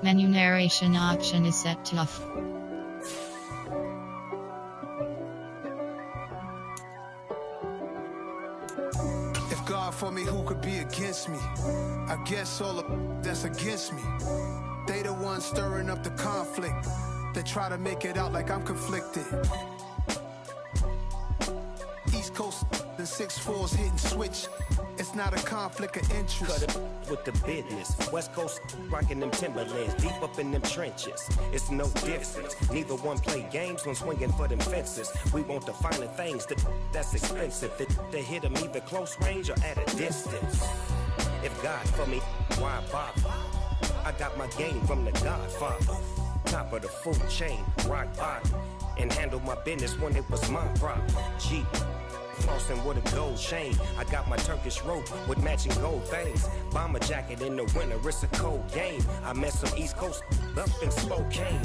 Menu narration option is set to off. If God for me, who could be against me? I guess all of that's against me. They the ones stirring up the conflict. They try to make it out like I'm conflicted. East Coast and 6'4's hitting switch. It's not a conflict of interest. Cut it with the business. West Coast rocking them Timberlands, deep up in them trenches. It's no difference. Neither one play games when swinging for them fences. We want the finer things that's expensive. They hit them either close range or at a distance. If God for me, why bother? I got my game from the Godfather. Top of the food chain, rock bottom. And handle my business when it was my problem. Jeep. Flossing with a gold chain. I got my Turkish rope with matching gold things. Bomber jacket in the winter, it's a cold game. I met some East Coast up in Spokane.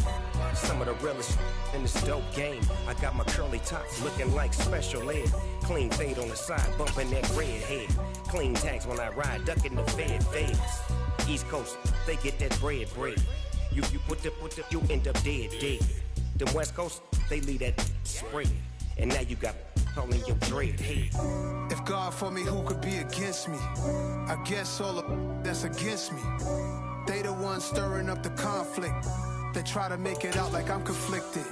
Some of the realest in this dope game. I got my curly tops looking like special ed. Clean fade on the side, bumping that red head. Clean tags when I ride, ducking the feds. East Coast, they get that bread. You put the, you end up dead. The West Coast, they leave that spread. And now you got all in your dread head. If God for me, who could be against me? I guess all of that's against me. They the ones stirring up the conflict. They try to make it out like I'm conflicted.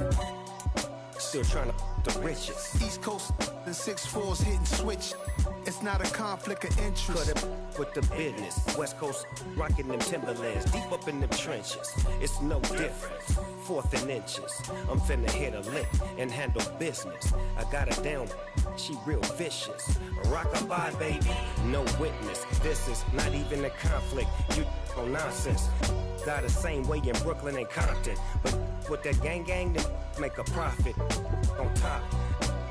Still trying to the riches. East Coast and 6'4's hitting switch. It's not a conflict of interest. Cut it with the business. West Coast rocking them Timberlands, deep up in them trenches. It's no difference. Fourth and inches. I'm finna hit a lick and handle business. I got her down, she real vicious. Rock-a-bye, baby, no witness. This is not even a conflict. You on nonsense. Die the same way in Brooklyn and Compton. But with that gang, then make a profit. On top,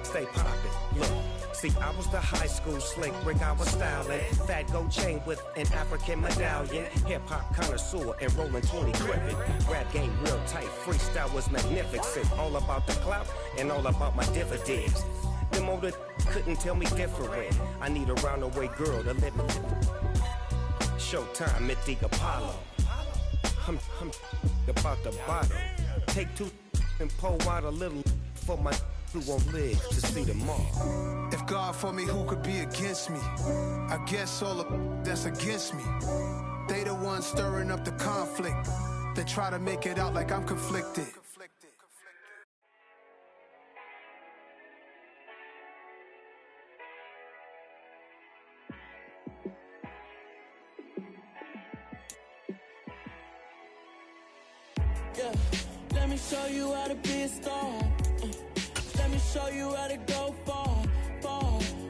stay poppin'. Look. See, I was the high school slick Rick, I was styling. Fat gold chain with an African medallion. Hip-hop connoisseur and rolling 20 gripping. Rap game real tight, freestyle was magnificent. All about the clout and all about my dividends. Them older couldn't tell me different. I need a roundaway girl to let me. Showtime at the Apollo. I'm about the bottle. Take two and pour out a little for my who won't live to see tomorrow. If God for me, who could be against me? I guess all of that's against me. They the ones stirring up the conflict. They try to make it out like I'm conflicted. Yeah, let me show you how to be a star. Let me show you how to go far.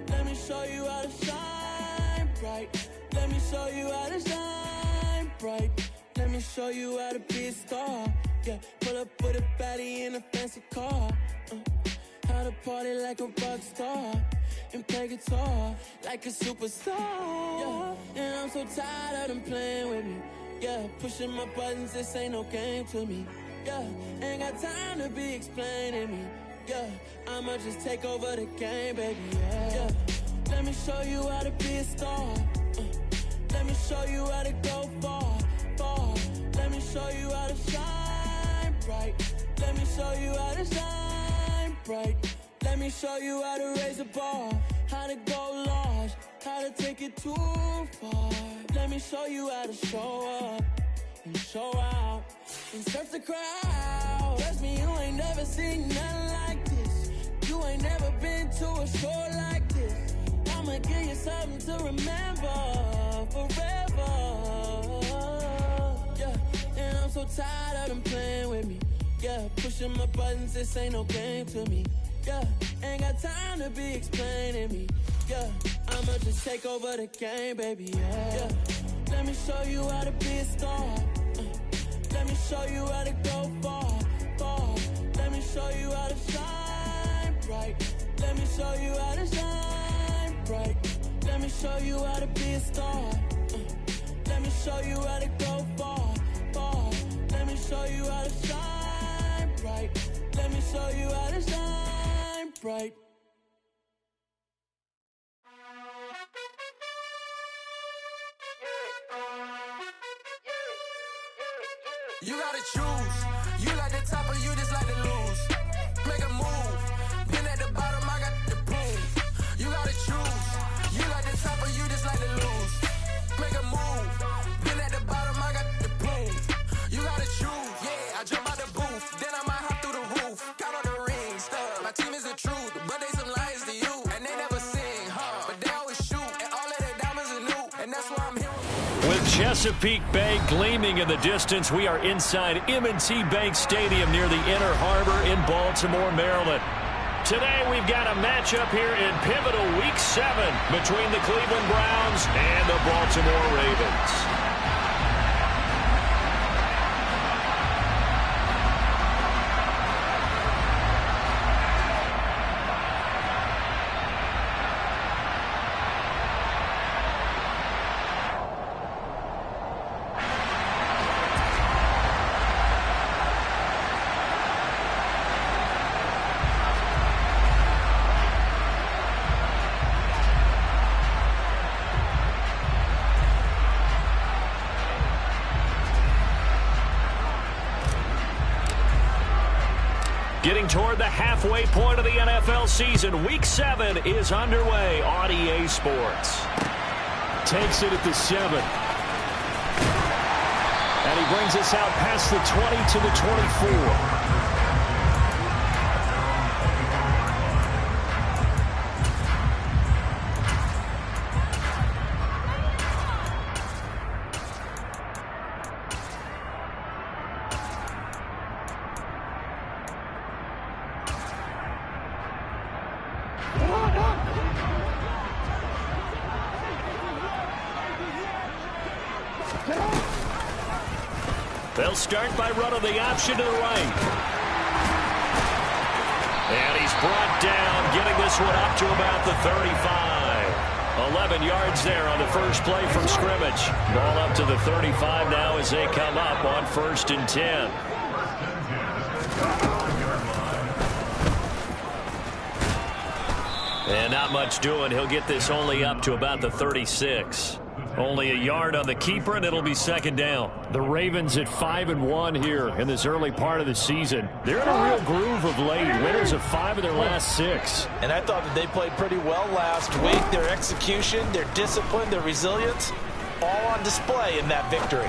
Let me show you how to shine bright. Let me show you how to shine bright. Let me show you how to be a star. Yeah, pull up with a baddie in a fancy car. How to party like a rock star and play guitar like a superstar. Yeah, and I'm so tired of them playing with me. Yeah, pushing my buttons, this ain't no game to me. Yeah, ain't got time to be explaining me. Yeah, I'ma just take over the game, baby, yeah. Let me show you how to be a star. Let me show you how to go far. Let me show you how to shine bright. Let me show you how to shine bright. Let me show you how to raise a bar. How to go large, how to take it too far. Let me show you how to show up and show out and surf the crowd. Trust me, you ain't never seen nothing like this. You ain't never been to a show like this. I'ma give you something to remember forever. Yeah, and I'm so tired of them playing with me. Yeah, pushing my buttons, this ain't no game to me. Yeah, ain't got time to be explaining me. Yeah, I'ma just take over the game, baby, yeah. Let me show you how to be a star. Let me show you how to go far. Let me show you how to shine bright. Let me show you how to shine bright. Let me show you how to be a star. Let me show you how to go far. Let me show you how to shine bright. Let me show you how to shine bright. You gotta choose. You like the top or you just like to lose. Make a move. Been at the bottom, I got the proof. You gotta choose. You like the top or you just like to lose. Make a move. Been at the bottom, I got the proof. You gotta choose. Yeah, I jump out the booth. Then I might hop through the roof. Count on the rings. My team is the truth, but they some liars to you. And they never sing, but they always shoot. And all of their diamonds are new. And that's why I'm here. With Chesapeake Bay gleaming in the distance, we are inside M&T Bank Stadium near the Inner Harbor in Baltimore, Maryland. Today we've got a matchup here in pivotal Week 7 between the Cleveland Browns and the Baltimore Ravens. Getting toward the halfway point of the NFL season, Week 7 is underway on EA Sports. Takes it at the 7. And he brings us out past the 20 to the 24. They'll start by running the option to the right. And he's brought down, getting this one up to about the 35. 11 yards there on the first play from scrimmage. Ball up to the 35 now as they come up on 1st and 10. And not much doing. He'll get this only up to about the 36. Only a yard on the keeper, and it'll be 2nd down. The Ravens at 5-1 here in this early part of the season. They're in a real groove of late. Winners of 5 of their last 6. And I thought that they played pretty well last week. Their execution, their discipline, their resilience, all on display in that victory.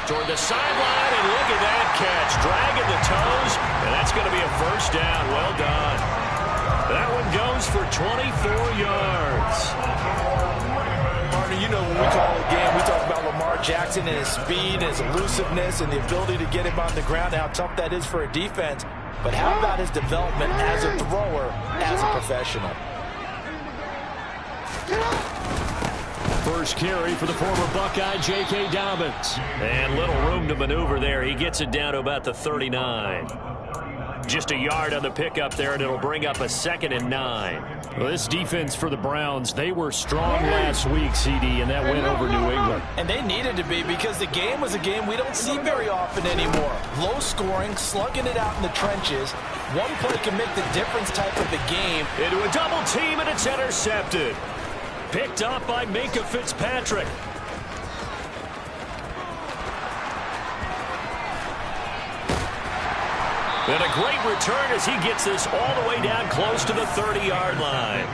Toward the sideline, and look at that catch. Dragging the toes, and that's going to be a 1st down. Well done. That one goes for 24 yards. You know, when we call a game, we talk about Lamar Jackson and his speed, and his elusiveness, and the ability to get him on the ground, how tough that is for a defense. But how about his development as a thrower, as a professional? First carry for the former Buckeye, J.K. Dobbins. And little room to maneuver there. He gets it down to about the 39. Just a yard on the pickup there, and it'll bring up a 2nd and 9. Well, this defense for the Browns, they were strong last week, CD, and that win over New England. And they needed to be, because the game was a game we don't see very often anymore. Low scoring, slugging it out in the trenches. One play can make the difference type of the game. Into a double team, and it's intercepted. Picked up by Minkah Fitzpatrick. And a great return as he gets this all the way down close to the 30-yard line.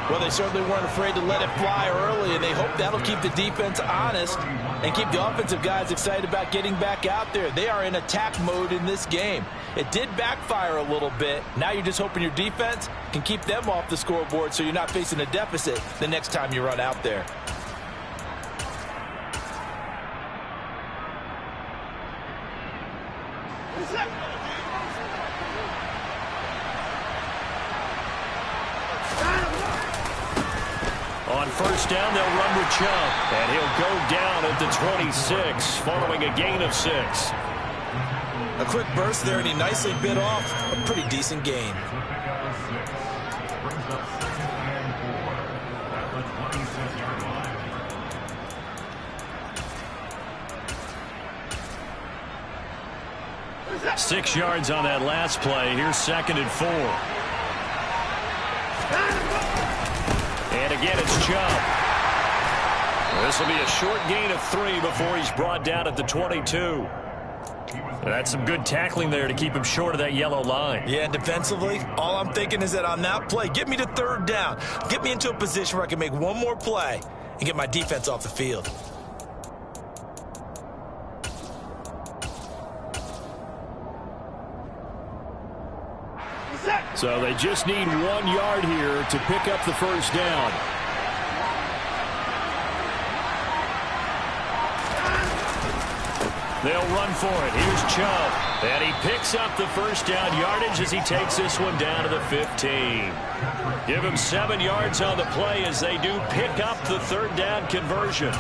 Well, they certainly weren't afraid to let it fly early, and they hope that'll keep the defense honest and keep the offensive guys excited about getting back out there. They are in attack mode in this game. It did backfire a little bit. Now you're just hoping your defense can keep them off the scoreboard so you're not facing a deficit the next time you run out there. On 1st down, they'll run with Chubb, and he'll go down at the 26, following a gain of 6. A quick burst there, and he nicely bit off a pretty decent gain. Six yards on that last play. Here's 2nd and 4. And again, it's Chubb. This will be a short gain of 3 before he's brought down at the 22. That's some good tackling there to keep him short of that yellow line. Yeah, defensively, all I'm thinking is that on that play, get me to 3rd down. Get me into a position where I can make one more play and get my defense off the field. So they just need 1 yard here to pick up the first down. They'll run for it. Here's Chubb. And he picks up the first down yardage as he takes this one down to the 15. Give him 7 yards on the play as they do pick up the 3rd down conversion.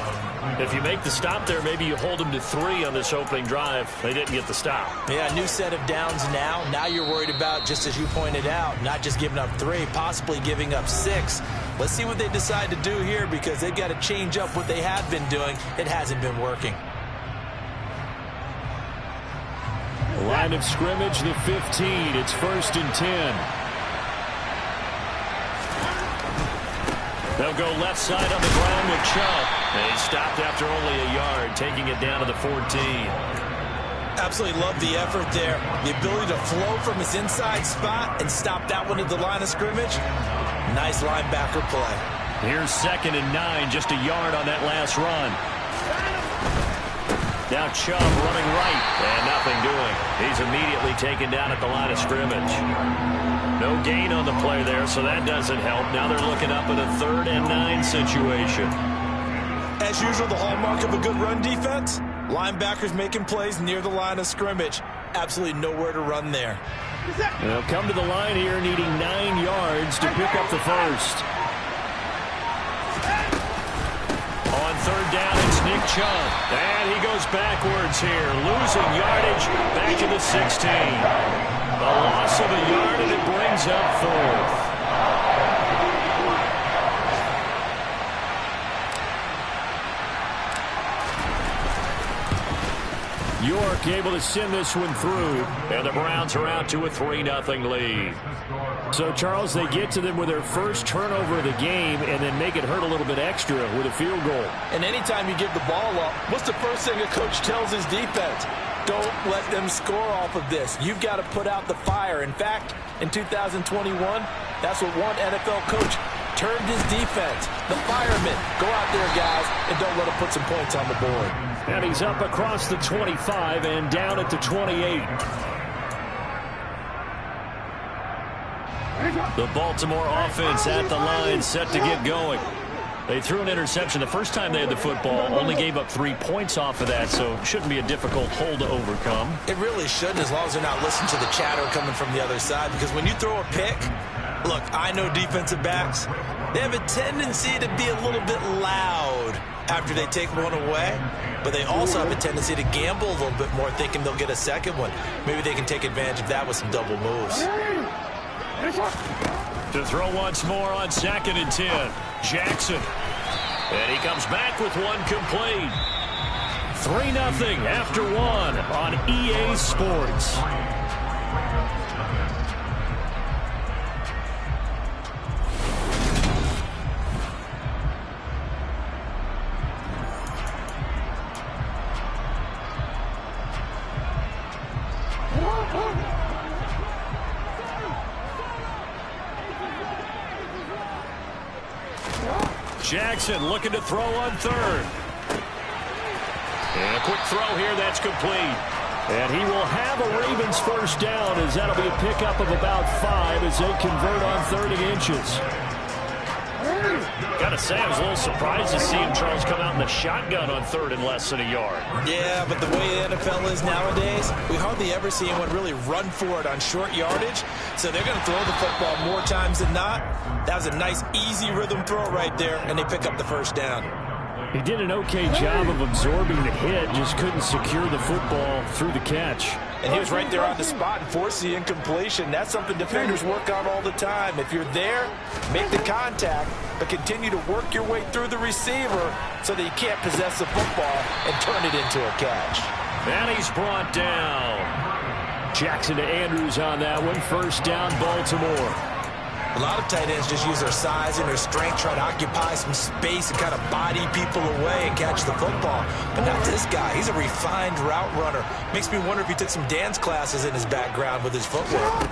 If you make the stop there, maybe you hold them to 3 on this opening drive. They didn't get the stop. Yeah, new set of downs now. Now you're worried about, just as you pointed out, not just giving up 3, possibly giving up 6. Let's see what they decide to do here because they've got to change up what they have been doing. It hasn't been working. Line of scrimmage, the 15. It's 1st and 10. They'll go left side on the ground with Chubb. And he stopped after only a yard, taking it down to the 14. Absolutely love the effort there. The ability to flow from his inside spot and stop that one at the line of scrimmage. Nice linebacker play. Here's 2nd and 9, just a yard on that last run. Now Chubb running right, and nothing doing. He's immediately taken down at the line of scrimmage. No gain on the play there, so that doesn't help. Now they're looking up at a 3rd and 9 situation. As usual, the hallmark of a good run defense, linebackers making plays near the line of scrimmage. Absolutely nowhere to run there. They'll come to the line here needing 9 yards to pick up the first. On 3rd down, it's Nick Chubb. And he goes backwards here, losing yardage back to the 16. A loss of a yard, and it brings up 4th. York able to send this one through, and the Browns are out to a 3-0 lead. So, Charles, they get to them with their first turnover of the game and then make it hurt a little bit extra with a field goal. And anytime you give the ball up, what's the first thing a coach tells his defense? Don't let them score off of this. You've got to put out the fire. In fact, in 2021, that's what one NFL coach termed his defense. The firemen. Go out there, guys, and don't let them put some points on the board. And he's up across the 25 and down at the 28. The Baltimore offense at the line, set to get going. They threw an interception the first time they had the football, only gave up 3 points off of that, so it shouldn't be a difficult hole to overcome. It really shouldn't, as long as they're not listening to the chatter coming from the other side, because when you throw a pick, look, I know defensive backs, they have a tendency to be a little bit loud after they take one away, but they also have a tendency to gamble a little bit more, thinking they'll get a second one. Maybe they can take advantage of that with some double moves. To throw once more on 2nd and 10. Jackson. And he comes back with one complete. 3-0 after 1 on EA Sports. Jackson looking to throw on 3rd. And a quick throw here, that's complete. And he will have a Ravens first down, as that'll be a pickup of about 5 as they convert on 3rd and inches. Gotta say, I was a little surprised to see him, Charles, come out in the shotgun on 3rd and less than a yard. Yeah, but the way the NFL is nowadays, we hardly ever see anyone really run for it on short yardage. So they're going to throw the football more times than not. That was a nice, easy rhythm throw right there, and they pick up the first down. He did an okay job of absorbing the hit, just couldn't secure the football through the catch. And he was right there on the spot and forced the incompletion. That's something defenders work on all the time. If you're there, make the contact, but continue to work your way through the receiver so that you can't possess the football and turn it into a catch. And he's brought down. Jackson to Andrews on that one. First down, Baltimore. A lot of tight ends just use their size and their strength, try to occupy some space and kind of body people away and catch the football. But not this guy. He's a refined route runner. Makes me wonder if he took some dance classes in his background with his footwork.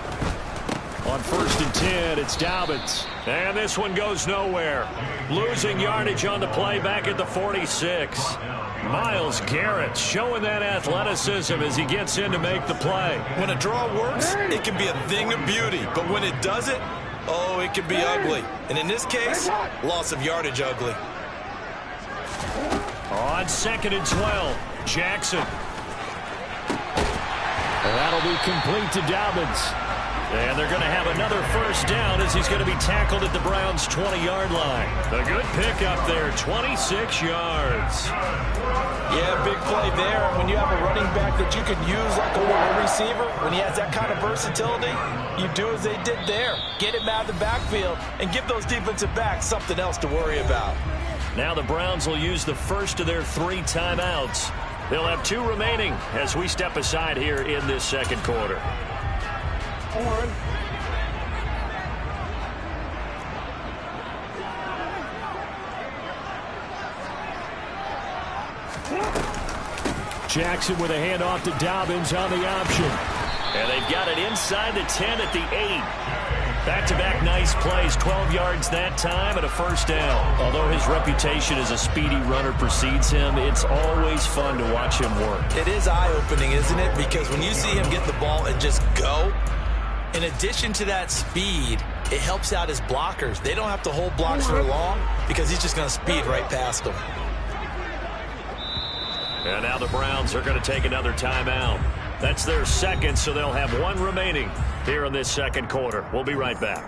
On 1st and 10, it's Dobbins. And this one goes nowhere. Losing yardage on the play back at the 46. Myles Garrett showing that athleticism as he gets in to make the play. When a draw works, it can be a thing of beauty. But when it doesn't, oh, it can be ugly. And in this case, loss of yardage ugly. On 2nd and 12, Jackson. That'll be complete to Dobbins. And they're going to have another first down as he's going to be tackled at the Browns' 20-yard line. A good pickup there, 26 yards. Yeah, big play there. When you have a running back that you can use like a wide receiver, when he has that kind of versatility, you do as they did there. Get him out of the backfield and give those defensive backs something else to worry about. Now the Browns will use the first of their 3 timeouts. They'll have 2 remaining as we step aside here in this second quarter. Jackson with a handoff to Dobbins on the option. And they've got it inside the 10 at the 8. Back-to-back nice plays, 12 yards that time and a first down. Although his reputation as a speedy runner precedes him, it's always fun to watch him work. It is eye-opening, isn't it? Because when you see him get the ball and just go, in addition to that speed, it helps out his blockers. They don't have to hold blocks for long because he's just going to speed right past them. And now the Browns are going to take another timeout. That's their second, so they'll have 1 remaining here in this second quarter. We'll be right back.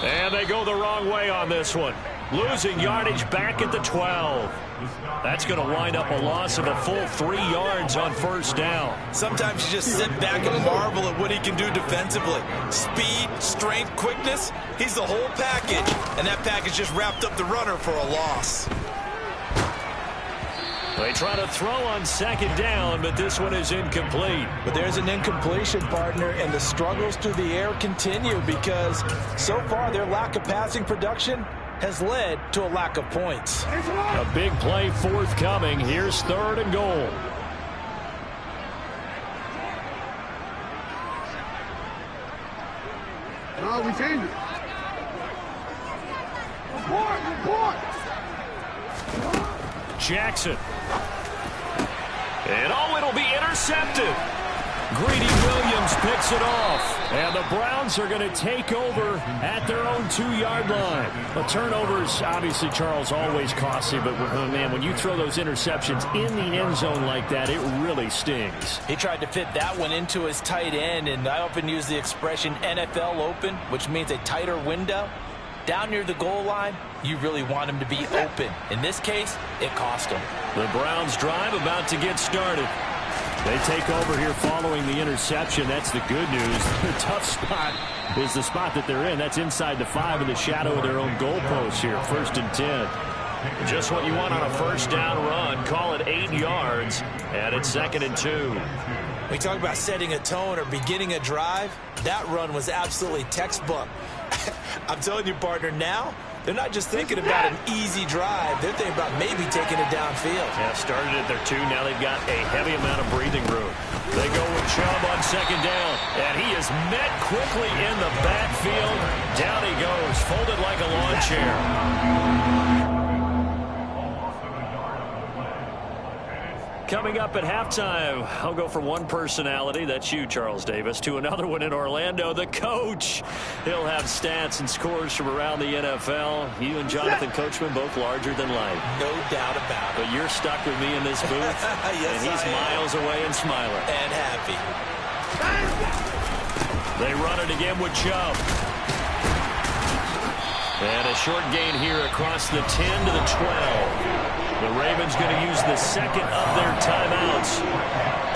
And they go the wrong way on this one. Losing yardage back at the 12. That's going to wind up a loss of a full 3 yards on first down. Sometimes you just sit back and marvel at what he can do defensively. Speed, strength, quickness, he's the whole package. And that package just wrapped up the runner for a loss. They try to throw on second down, but this one is incomplete. But there's an incompletion, partner, and the struggles through the air continue because so far their lack of passing production has led to a lack of points. A big play forthcoming. Here's 3rd and goal. No, we changed it. Report. Jackson. And it'll be intercepted. Greedy Williams picks it off. And the Browns are going to take over at their own 2-yard line. A turnover's obviously, Charles, always costly, but man, when you throw those interceptions in the end zone like that, it really stings. He tried to fit that one into his tight end, and I often use the expression NFL open, which means a tighter window. Down near the goal line, you really want him to be open. In this case, it cost him. The Browns drive about to get started. They take over here following the interception. That's the good news. The tough spot is the spot that they're in. That's inside the 5 in the shadow of their own goalpost here. 1st and 10. Just what you want on a first down run. Call it 8 yards. And it's 2nd and 2. We talk about setting a tone or beginning a drive. That run was absolutely textbook. I'm telling you, partner, now they're not just thinking about an easy drive. They're thinking about maybe taking it downfield. Yeah, started at their 2. Now they've got a heavy amount of breathing room. They go with Chubb on second down. And he is met quickly in the backfield. Down he goes, folded like a lawn chair. Coming up at halftime, I'll go from one personality, that's you, Charles Davis, to another one in Orlando, the coach. He'll have stats and scores from around the NFL. You and Jonathan Coachman both larger than life. No doubt about it. But you're stuck with me in this booth, yes, and he's miles away and smiling. And happy. They run it again with Chubb. And a short gain here across the 10 to the 12. The Ravens going to use the second of their timeouts.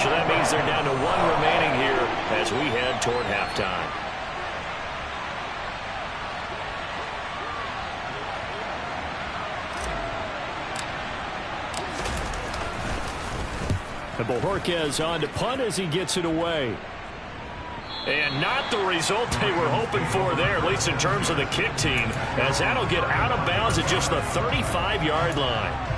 So that means they're down to 1 remaining here as we head toward halftime. And Bojorquez on to punt as he gets it away. And not the result they were hoping for there, at least in terms of the kick team, as that'll get out of bounds at just the 35-yard line.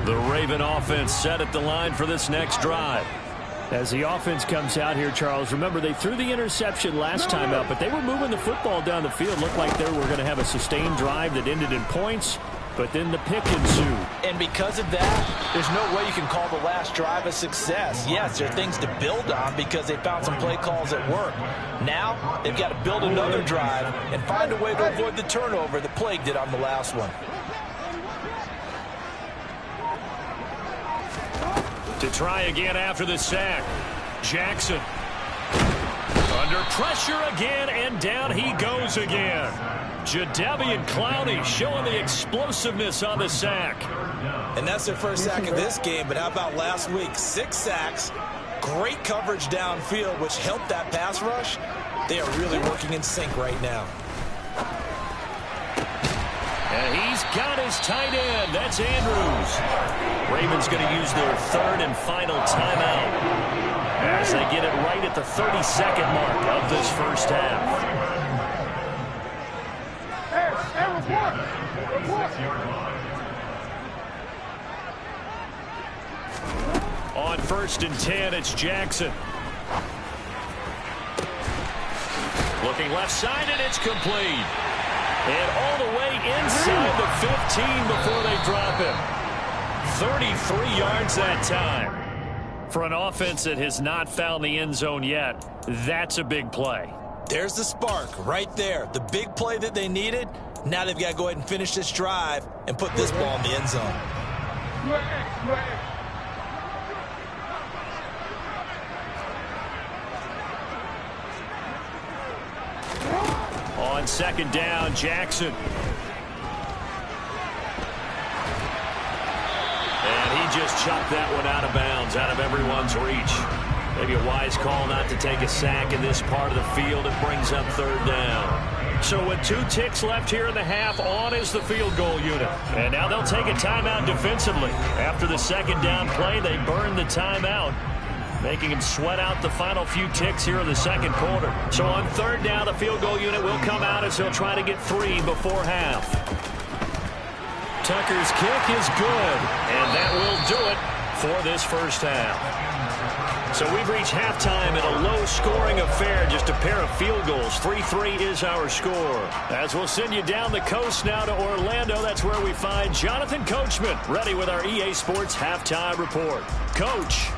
The Raven offense set at the line for this next drive. As the offense comes out here, Charles, remember they threw the interception last time out, but they were moving the football down the field. Looked like they were going to have a sustained drive that ended in points, but then the pick ensued. And because of that, there's no way you can call the last drive a success. Yes, there are things to build on because they found some play calls that work. Now, they've got to build another drive and find a way to avoid the turnover that plagued it on the last one. To try again after the sack. Jackson. Under pressure again, and down he goes again. Jadeveon Clowney showing the explosiveness on the sack. And that's their first sack of this game, but how about last week? 6 sacks, great coverage downfield, which helped that pass rush. They are really working in sync right now. And he's got his tight end. That's Andrews. Ravens going to use their third and final timeout as they get it right at the 32nd mark of this first half. On 1st and 10, it's Jackson. Looking left side, and it's complete. And all the way inside the 15 before they drop him. 33 yards that time. For an offense that has not found the end zone yet, that's a big play. There's the spark right there. The big play that they needed. Now they've got to go ahead and finish this drive and put this ball in the end zone. On 2nd down, Jackson. And he just chucked that one out of bounds, out of everyone's reach. Maybe a wise call not to take a sack in this part of the field. It brings up 3rd down. So with 2 ticks left here in the half, on is the field goal unit. And now they'll take a timeout defensively. After the 2nd down play, they burn the timeout, making him sweat out the final few ticks here in the 2nd quarter. So on 3rd down, the field goal unit will come out as he'll try to get 3 before half. Tucker's kick is good, and that will do it for this first half. So we've reached halftime in a low-scoring affair, just a pair of field goals. 3-3 is our score. As we'll send you down the coast now to Orlando, that's where we find Jonathan Coachman, ready with our EA Sports Halftime Report. Coach.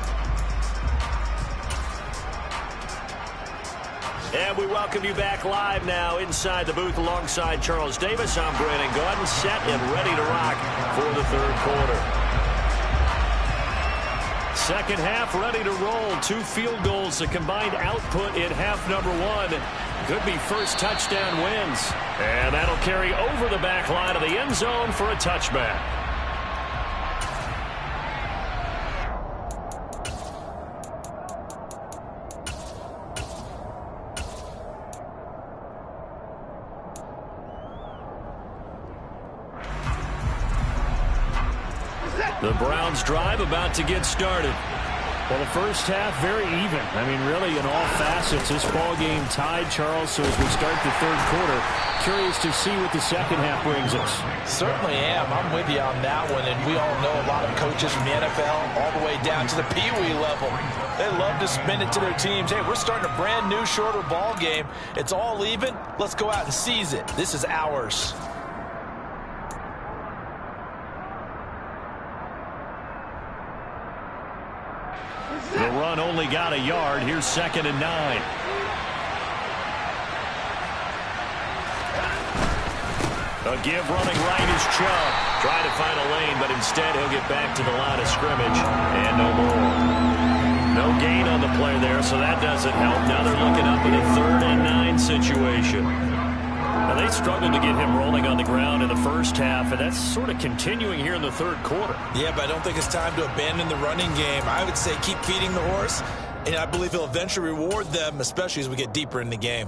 And we welcome you back live now inside the booth alongside Charles Davis. I'm Brandon Gaudin, set and ready to rock for the 3rd quarter. 2nd half ready to roll. 2 field goals, the combined output in half number 1. Could be first touchdown wins. And that'll carry over the back line of the end zone for a touchback. The Browns drive about to get started. Well, the first half very even. I mean, really in all facets, this ball game tied, Charles. So as we start the 3rd quarter, curious to see what the 2nd half brings us. Certainly am. I'm with you on that one. And we all know a lot of coaches from the NFL all the way down to the Pee-wee level. They love to spin it to their teams. Hey, we're starting a brand new, shorter ball game. It's all even. Let's go out and seize it. This is ours. The run only got a yard. Here's 2nd and 9. A give running right is Chubb. Trying to find a lane, but instead he'll get back to the line of scrimmage. And no more. No gain on the play there, so that doesn't help. Now they're looking up in a 3rd and 9 situation. Now they struggled to get him rolling on the ground in the first half, and that's sort of continuing here in the 3rd quarter. Yeah, but I don't think it's time to abandon the running game. I would say keep feeding the horse, and I believe he'll eventually reward them, especially as we get deeper in the game.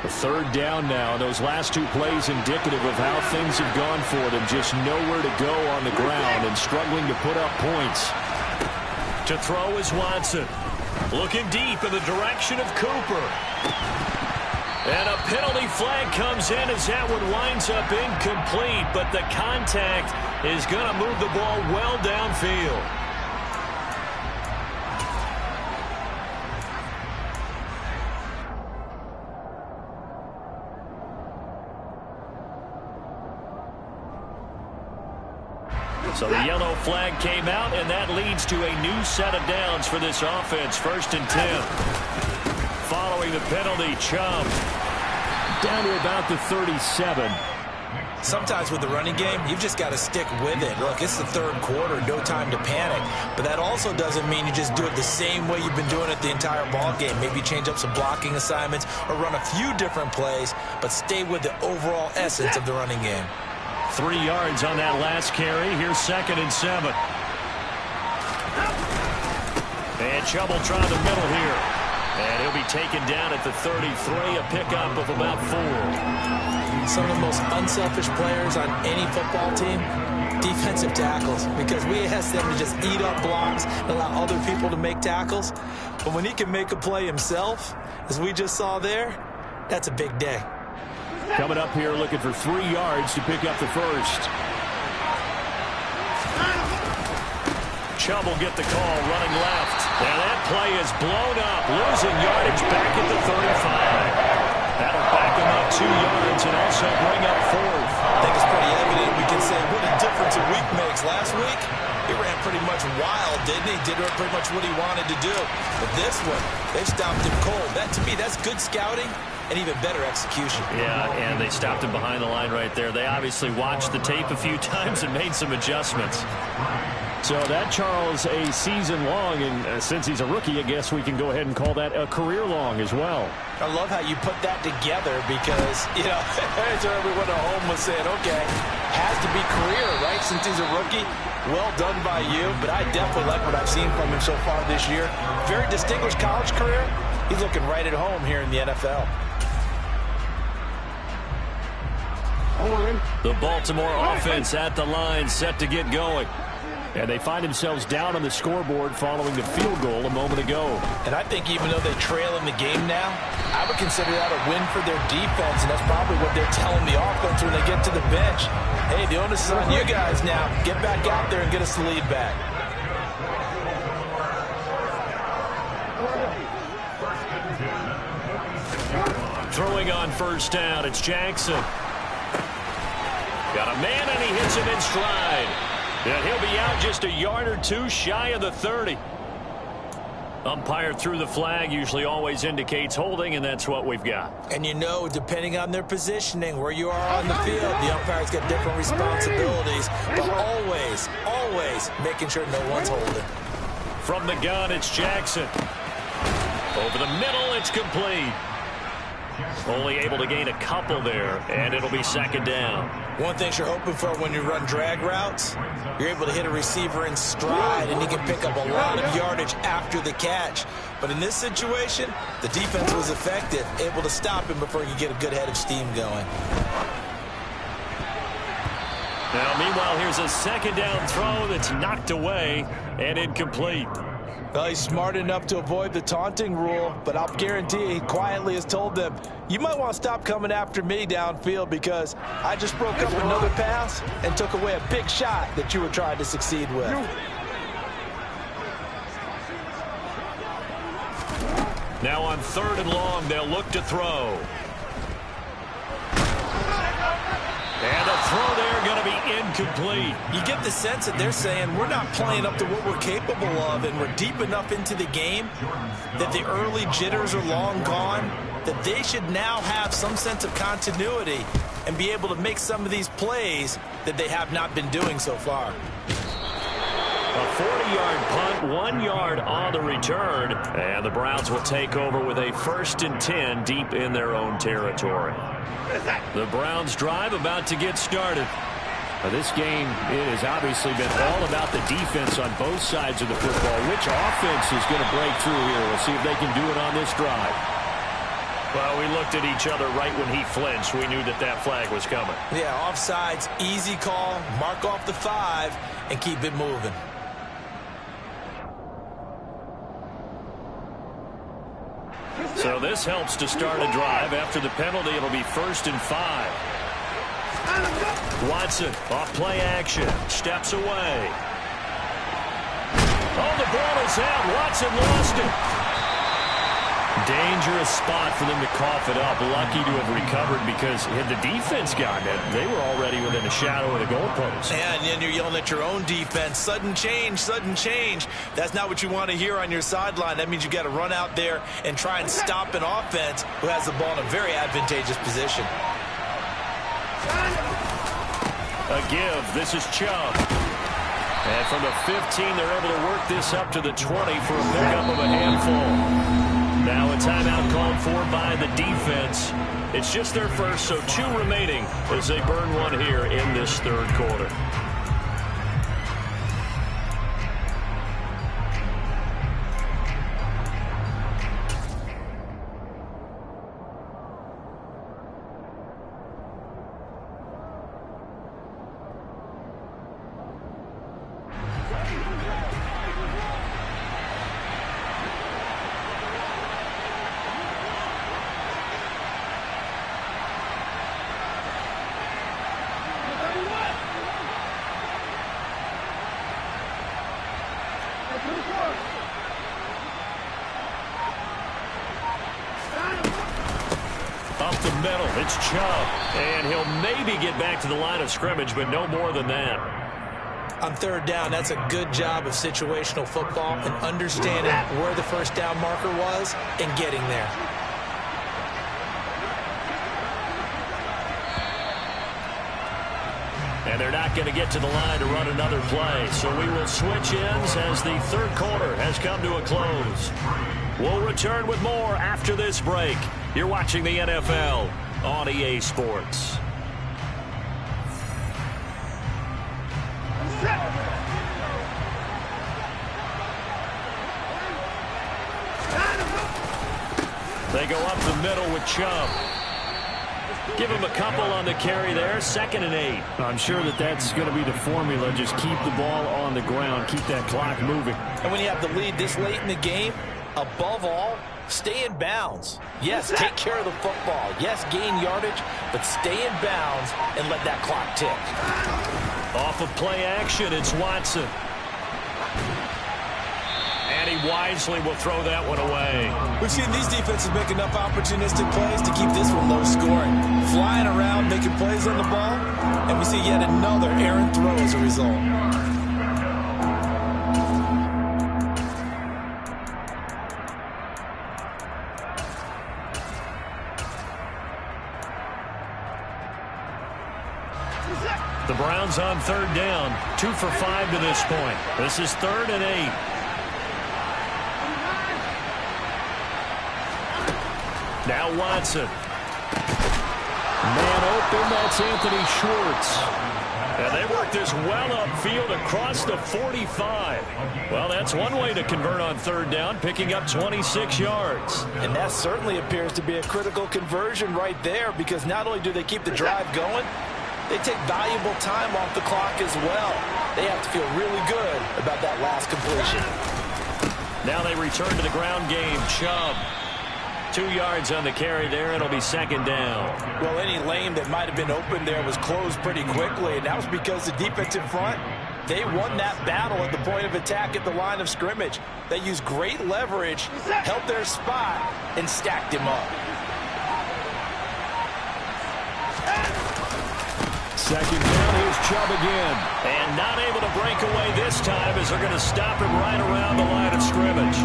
A third down now. Those last two plays indicative of how things have gone for them. Just nowhere to go on the ground and struggling to put up points. To throw is Watson. Looking deep in the direction of Cooper. And a penalty flag comes in as that one winds up incomplete. But the contact is going to move the ball well downfield. So the yellow flag came out, and that leads to a new set of downs for this offense. 1st and 10. Following the penalty, Chubb down to about the 37. Sometimes with the running game, you've just got to stick with it. Look, it's the third quarter, no time to panic. But that also doesn't mean you just do it the same way you've been doing it the entire ball game. Maybe change up some blocking assignments or run a few different plays, but stay with the overall essence of the running game. 3 yards on that last carry. Here's 2nd and 7. And Chubb will try the middle here. And he'll be taken down at the 33, a pickup of about 4. Some of the most unselfish players on any football team, defensive tackles, because we ask them to just eat up blocks and allow other people to make tackles. But when he can make a play himself, as we just saw there, that's a big day. Coming up here looking for 3 yards to pick up the first. Chubb will get the call running left. And that play is blown up, losing yardage back at the 35. That'll back him up 2 yards and also bring up 4th. I think it's pretty evident. We can say what a difference a week makes. Last week, he ran pretty much wild, didn't he? Did pretty much what he wanted to do. But this one, they've stopped him cold. That, to me, that's good scouting and even better execution. Yeah, and they stopped him behind the line right there. They obviously watched the tape a few times and made some adjustments. So that, Charles, a season long, and since he's a rookie, I guess we can go ahead and call that a career long as well. I love how you put that together because, you know, as everyone at home was saying, okay, has to be career, right, since he's a rookie. Well done by you, but I definitely like what I've seen from him so far this year. Very distinguished college career. He's looking right at home here in the NFL. The Baltimore offense at the line, set to get going. And they find themselves down on the scoreboard following the field goal a moment ago. And I think even though they trail in the game now, I would consider that a win for their defense, and that's probably what they're telling the offense when they get to the bench. Hey, the onus is on you guys now. Get back out there and get us the lead back. Throwing on 1st down, it's Jackson. Got a man, and he hits him in stride. And he'll be out just a yard or 2 shy of the 30. Umpire threw the flag, usually always indicates holding, and that's what we've got. And you know, depending on their positioning, where you are on the field, the umpire's got different responsibilities. But always, always making sure no one's holding. From the gun, it's Jackson. Over the middle, it's complete. Only able to gain a couple there, and it'll be 2nd down. One thing you're hoping for when you run drag routes, you're able to hit a receiver in stride, and he can pick up a lot of yardage after the catch. But in this situation, the defense was effective, able to stop him before he could get a good head of steam going. Now, meanwhile, here's a 2nd down throw that's knocked away and incomplete. Well, he's smart enough to avoid the taunting rule, but I'll guarantee he quietly has told them, you might want to stop coming after me downfield because I just broke up another pass and took away a big shot that you were trying to succeed with. Now on 3rd and long, they'll look to throw. And the throw there going to be incomplete. You get the sense that they're saying we're not playing up to what we're capable of, and we're deep enough into the game that the early jitters are long gone, that they should now have some sense of continuity and be able to make some of these plays that they have not been doing so far. A 40-yard punt, 1 yard on the return, and the Browns will take over with a 1st and 10 deep in their own territory. The Browns drive about to get started. Now, this game has obviously been all about the defense on both sides of the football. Which offense is going to break through here? We'll see if they can do it on this drive. Well, we looked at each other right when he flinched. We knew that that flag was coming. Yeah, offsides, easy call. Mark off the 5 and keep it moving. So this helps to start a drive. After the penalty, it'll be 1st and 5. Watson, off play action, steps away. Oh, the ball is out. Watson lost it. Dangerous spot for them to cough it up. Lucky to have recovered because had the defense gotten it, they were already within a shadow of the goalpost. And then you're yelling at your own defense. Sudden change, sudden change. That's not what you want to hear on your sideline. That means you got to run out there and try and stop an offense who has the ball in a very advantageous position. A give. This is Chubb. And from the 15, they're able to work this up to the 20 for a pickup of a handful. Now a timeout called for by the defense. It's just their first, so 2 remaining as they burn one here in this 3rd quarter. Up the middle, it's Chubb. And he'll maybe get back to the line of scrimmage, but no more than that. On 3rd down, that's a good job of situational football and understanding where the 1st down marker was and getting there. And they're not going to get to the line to run another play. So we will switch ends as the 3rd quarter has come to a close. We'll return with more after this break. You're watching the NFL on EA Sports. They go up the middle with Chubb. Give him a couple on the carry there. 2nd and 8. I'm sure that that's going to be the formula. Just keep the ball on the ground. Keep that clock moving. And when you have the lead this late in the game, above all, stay in bounds. Yes, take care of the football. Yes, gain yardage, but stay in bounds and let that clock tick. Off of play action, it's Watson. And he wisely will throw that one away. We've seen these defenses make enough opportunistic plays to keep this one low scoring. Flying around, making plays on the ball, and we see yet another errant throw as a result. The Browns on 3rd down. 2 for 5 to this point. This is 3rd and 8. Now Watson. Man open, that's Anthony Schwartz. And they work this well upfield across the 45. Well, that's one way to convert on 3rd down, picking up 26 yards. And that certainly appears to be a critical conversion right there, because not only do they keep the drive going, they take valuable time off the clock as well. They have to feel really good about that last completion. Now they return to the ground game. Chubb. 2 yards on the carry there. It'll be 2nd down. Well, any lane that might have been open there was closed pretty quickly, and that was because the defensive front, they won that battle at the point of attack at the line of scrimmage. They used great leverage, held their spot, and stacked him up. 2nd down, here's Chubb again. And not able to break away this time as they're going to stop him right around the line of scrimmage.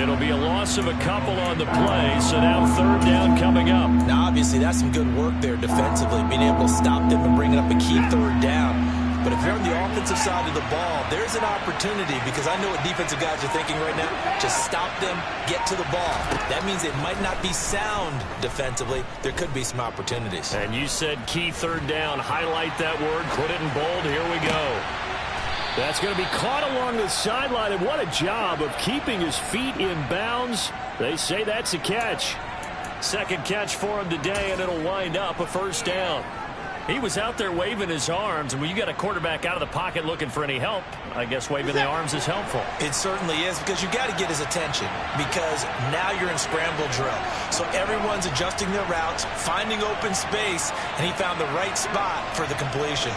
It'll be a loss of a couple on the play, so now 3rd down coming up. Now, obviously, that's some good work there defensively, being able to stop them and bring up a key 3rd down. But if you're on the offensive side of the ball, there's an opportunity, because I know what defensive guys are thinking right now. Just stop them, get to the ball. That means it might not be sound defensively. There could be some opportunities. And you said key 3rd down. Highlight that word. Put it in bold. Here we go. That's going to be caught along the sideline, and what a job of keeping his feet in bounds. They say that's a catch. Second catch for him today, and it'll wind up a first down. He was out there waving his arms, and when you got a quarterback out of the pocket looking for any help, I guess waving the arms is helpful. It certainly is, because you got to get his attention, because now you're in scramble drill. So everyone's adjusting their routes, finding open space, and he found the right spot for the completion.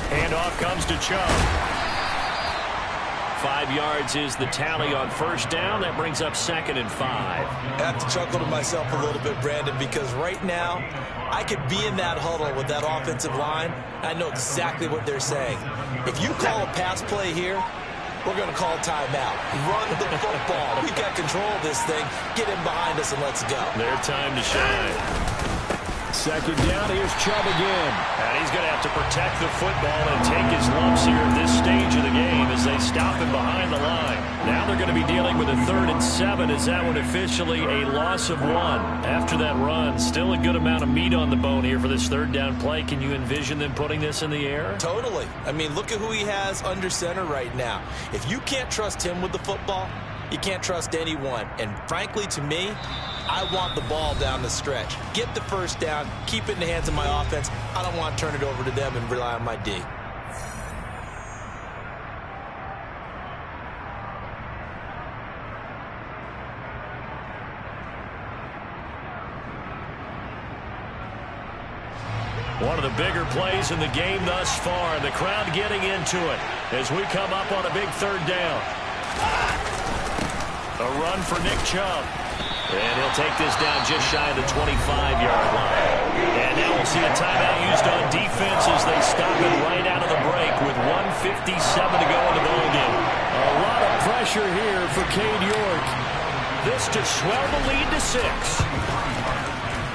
Handoff comes to Chubb. 5 yards is the tally on first down. That brings up 2nd and 5. I have to chuckle to myself a little bit, Brandon, because right now I could be in that huddle with that offensive line. I know exactly what they're saying. If you call a pass play here, we're going to call timeout. Run the football. We've got control of this thing. Get in behind us and let's go. Their time to shine. Second down, here's Chubb again. And he's going to have to protect the football and take his lumps here at this stage of the game as they stop him behind the line. Now they're going to be dealing with a 3rd and 7 as that one officially a loss of 1. After that run, still a good amount of meat on the bone here for this 3rd down play. Can you envision them putting this in the air? Totally. I mean, look at who he has under center right now. If you can't trust him with the football, you can't trust anyone. And frankly, to me, I want the ball down the stretch. Get the first down, keep it in the hands of my offense. I don't want to turn it over to them and rely on my D. One of the bigger plays in the game thus far. The crowd getting into it as we come up on a big 3rd down. A run for Nick Chubb. And he'll take this down just shy of the 25-yard line. And now we'll see a timeout used on defense as they stop it right out of the break with 1:57 to go in the ballgame. A lot of pressure here for Cade York. This to swell the lead to 6.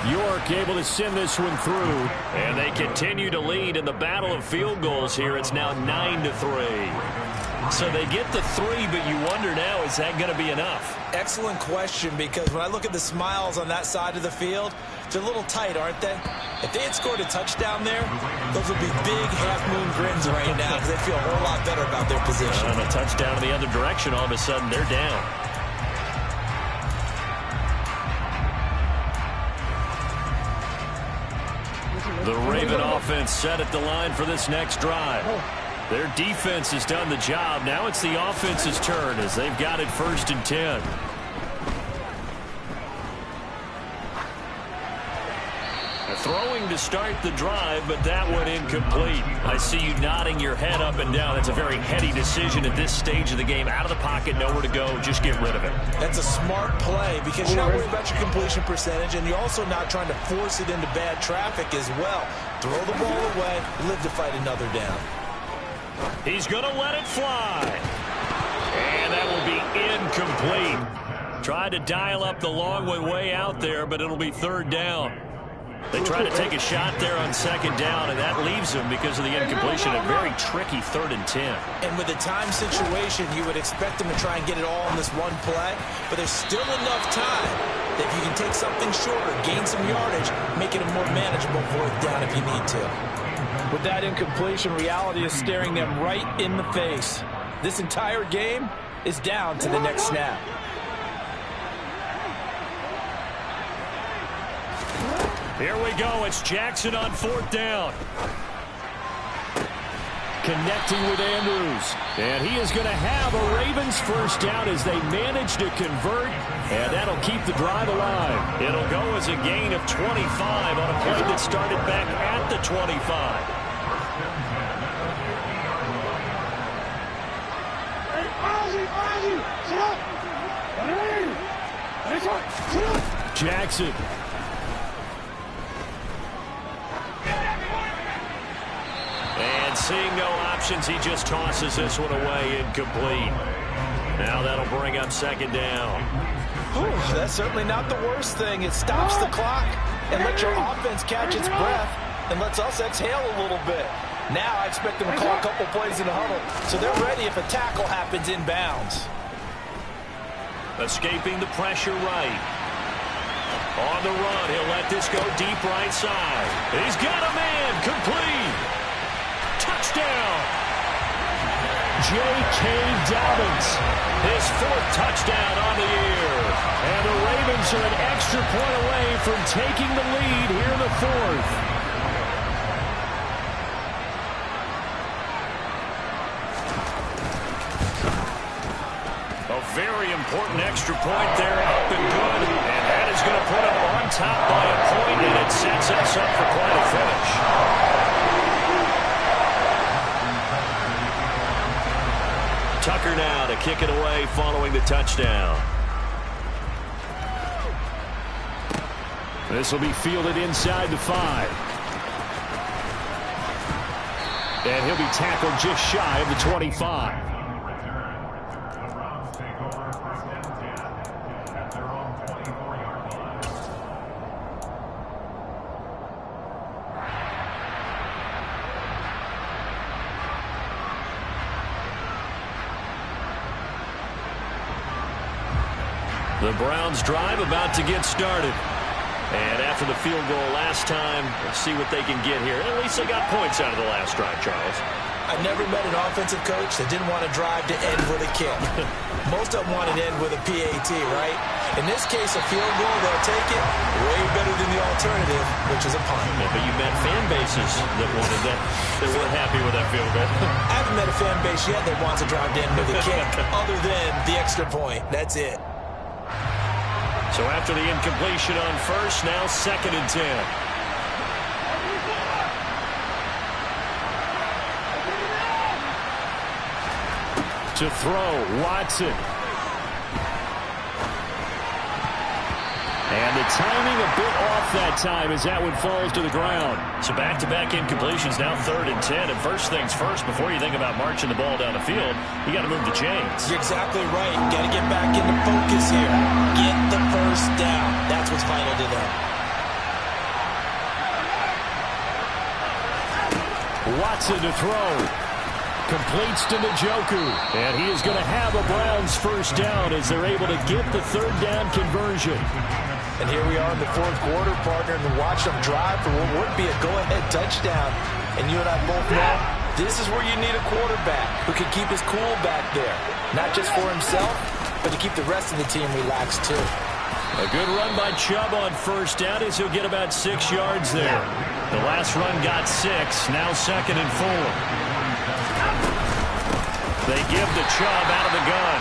York able to send this one through. And they continue to lead in the battle of field goals here. It's now 9-3. So they get the 3, but you wonder now, is that going to be enough? Excellent question, because when I look at the smiles on that side of the field, they're a little tight, aren't they? If they had scored a touchdown there, those would be big half-moon grins right now because they feel a whole lot better about their position. And a touchdown in the other direction, all of a sudden they're down. The Raven offense set at the line for this next drive. Their defense has done the job. Now it's the offense's turn as they've got it 1st and 10. Throwing to start the drive, but that one incomplete. I see you nodding your head up and down. That's a very heady decision at this stage of the game. Out of the pocket, nowhere to go. Just get rid of it. That's a smart play because you're not worried about your completion percentage, and you're also not trying to force it into bad traffic as well. Throw the ball away, live to fight another down. He's going to let it fly. And that will be incomplete. Tried to dial up the long one way out there, but it'll be 3rd down. They try to take a shot there on 2nd down, and that leaves them because of the incompletion. A very tricky 3rd and 10. And with the time situation, you would expect them to try and get it all in this one play, but there's still enough time that if you can take something shorter, gain some yardage, make it a more manageable 4th down if you need to. With that incompletion, reality is staring them right in the face. This entire game is down to the next snap. Here we go. It's Jackson on 4th down. Connecting with Andrews. And he is going to have a Ravens 1st down as they manage to convert. And that'll keep the drive alive. It'll go as a gain of 25 on a play that started back at the 25. Jackson. And seeing no options, he just tosses this one away incomplete. Now that'll bring up 2nd down. Whew, that's certainly not the worst thing. It stops the clock and lets your offense catch its breath and lets us exhale a little bit. Now I expect them to call a couple plays in the huddle, so they're ready if a tackle happens inbounds. Escaping the pressure right. On the run, he'll let this go deep right side. He's got a man, complete. Touchdown. J.K. Dobbins. His 4th touchdown on the year. And the Ravens are an extra point away from taking the lead here in the 4th. A very important extra point there, up and good. And that is going to put him on top by a point, and it sets us up for quite a finish. Tucker now to kick it away following the touchdown. This will be fielded inside the 5. And he'll be tackled just shy of the 25. The Browns drive about to get started. And after the field goal last time, let's see what they can get here. At least they got points out of the last drive, Charles. I've never met an offensive coach that didn't want to drive to end with a kick. Most of them want to end with a PAT, right? In this case, a field goal, they'll take it way better than the alternative, which is a punt. Yeah, but you met fan bases that wanted that, that weren't happy with that field goal. I haven't met a fan base yet that wants to drive to end with a kick other than the extra point. That's it. So after the incompletion on first, now 2nd and 10. To throw, Watson. And the timing a bit off that time as that one falls to the ground. So back-to-back incompletions, now 3rd and 10. And first things first, before you think about marching the ball down the field, you got to move the chains. You're exactly right. Got to get back into focus here. Get the first down. That's what's vital to them. Watson to throw. Completes to Njoku. And he is going to have a Browns first down as they're able to get the 3rd down conversion. And here we are in the 4th quarter, partner, and watch them drive for what would be a go-ahead touchdown. And you and I both know this is where you need a quarterback who can keep his cool back there. Not just for himself, but to keep the rest of the team relaxed too. A good run by Chubb on first down as he'll get about 6 yards there. The last run got 6, now 2nd and 4. They give the Chubb out of the gun.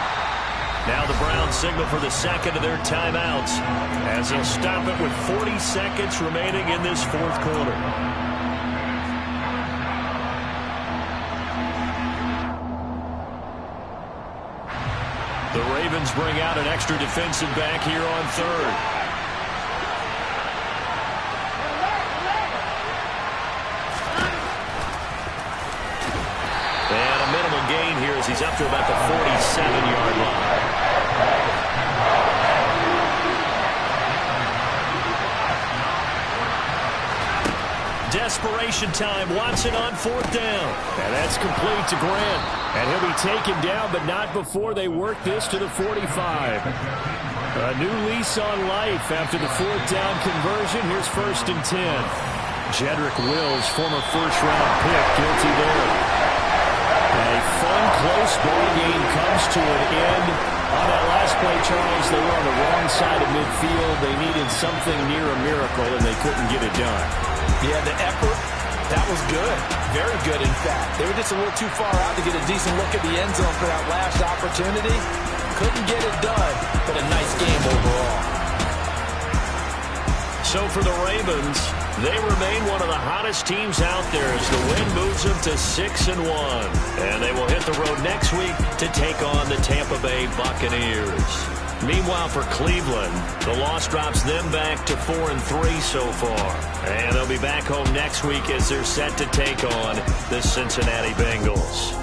Now the Browns signal for the 2nd of their timeouts as they'll stop it with 40 seconds remaining in this 4th quarter. The Ravens bring out an extra defensive back here on 3rd. And a minimal gain here as he's up to about the 47-yard line. Desperation time. Watson on 4th down. And that's complete to Grant. And he'll be taken down, but not before they work this to the 45. A new lease on life after the 4th down conversion. Here's 1st and 10. Jedrick Wills, former first-round pick, guilty there. A fun, close ball game comes to an end. On that last play, Charles, they were on the wrong side of midfield. They needed something near a miracle, and they couldn't get it done. Yeah, the effort, that was good. Very good, in fact. They were just a little too far out to get a decent look at the end zone for that last opportunity. Couldn't get it done, but a nice game overall. So for the Ravens, they remain one of the hottest teams out there as the win moves them to 6-1. And they will hit the road next week to take on the Tampa Bay Buccaneers. Meanwhile, for Cleveland, the loss drops them back to 4-3 so far. And they'll be back home next week as they're set to take on the Cincinnati Bengals.